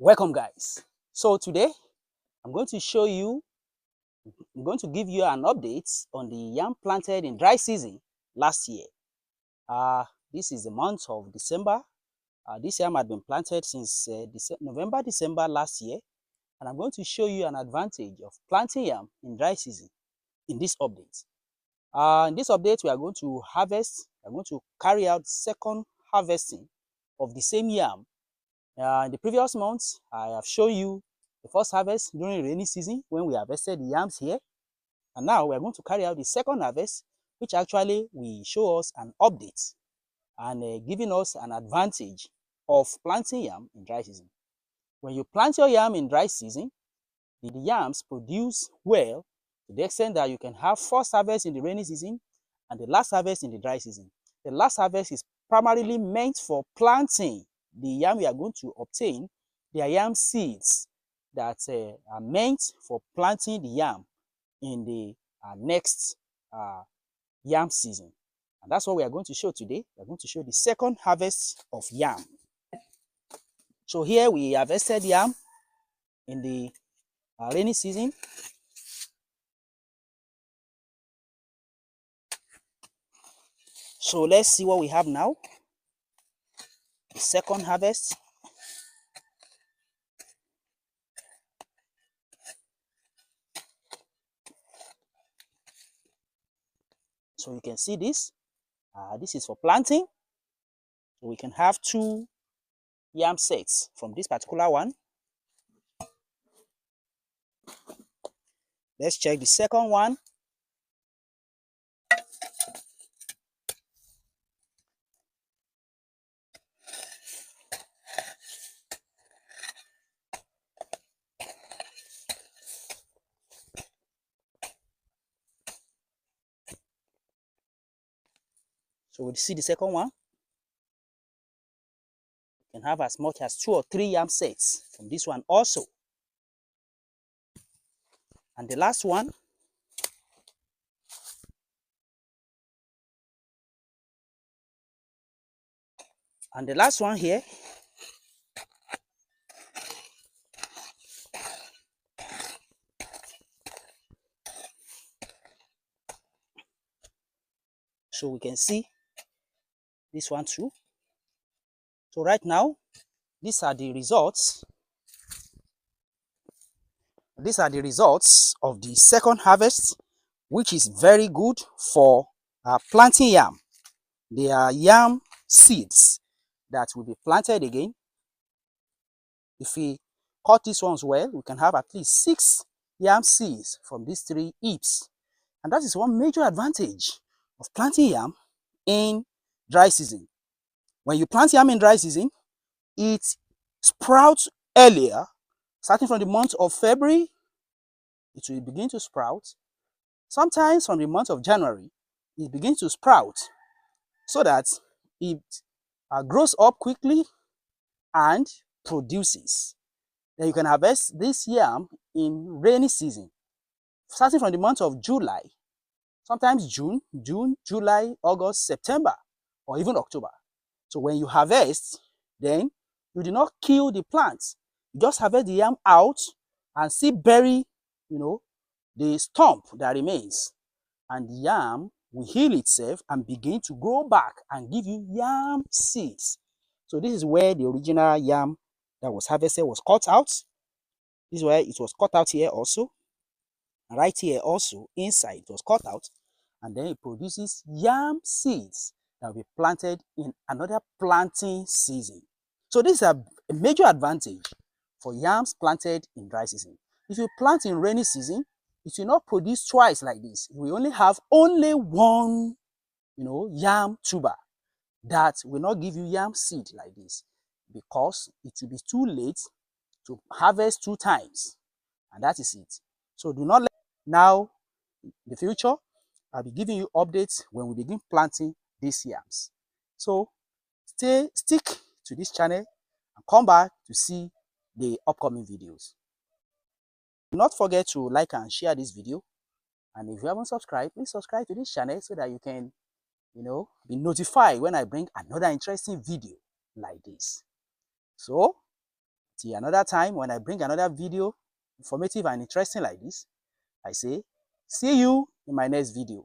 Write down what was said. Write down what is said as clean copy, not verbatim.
Welcome guys. So today I'm going to give you an update on the yam planted in dry season last year. This is the month of December. This yam had been planted since November, December last year, and I'm going to show you an advantage of planting yam in dry season in this update. In this update, we are going to carry out second harvesting of the same yam. In the previous months, I have shown you the first harvest during rainy season when we harvested the yams here. And now we are going to carry out the second harvest, which actually will show us an update and giving us an advantage of planting yam in dry season. When you plant your yam in dry season, the yams produce well to the extent that you can have first harvest in the rainy season and the last harvest in the dry season. The last harvest is primarily meant for planting. The yam we are going to obtain, they are yam seeds that are meant for planting the yam in the next yam season. And that's what we are going to show today. We are going to show the second harvest of yam. So here we harvested yam in the rainy season. So let's see what we have now. The second harvest. So you can see this. This is for planting. So we can have 2 yam sets from this particular one. Let's check the second one. So we see the second one. You can have as much as 2 or 3 yam sets from this one also. And the last one. And the last one here. So we can see this one too. So right now, these are the results. These are the results of the second harvest, which is very good for planting yam. They are yam seeds that will be planted again. If we cut these ones well, we can have at least 6 yam seeds from these 3 heaps. And that is one major advantage of planting yam in dry season. When you plant yam in dry season, it sprouts earlier. Starting from the month of February, it will begin to sprout. Sometimes from the month of January, it begins to sprout so that it grows up quickly and produces. Then you can harvest this yam in rainy season, starting from the month of July, sometimes June, July, August, September, or even October. So when you harvest, then you do not kill the plants. You just harvest the yam out and still bury, the stump that remains. And the yam will heal itself and begin to grow back and give you yam seeds. So this is where the original yam that was harvested was cut out. This is where it was cut out here also. Right here also, inside, it was cut out. And then it produces yam seeds that will be planted in another planting season. So this is a major advantage for yams planted in dry season. If you plant in rainy season, it will not produce twice like this. We only have one, yam tuber that will not give you yam seed like this, because it will be too late to harvest 2 times. And that is it. So do not let now in the future, I'll be giving you updates when we begin planting these yams. So stick to this channel and come back to see the upcoming videos. Do not forget to like and share this video. And if you haven't subscribed, please subscribe to this channel so that you can, be notified when I bring another interesting video like this. So Till another time when I bring another video, informative and interesting like this, I say, see you in my next video.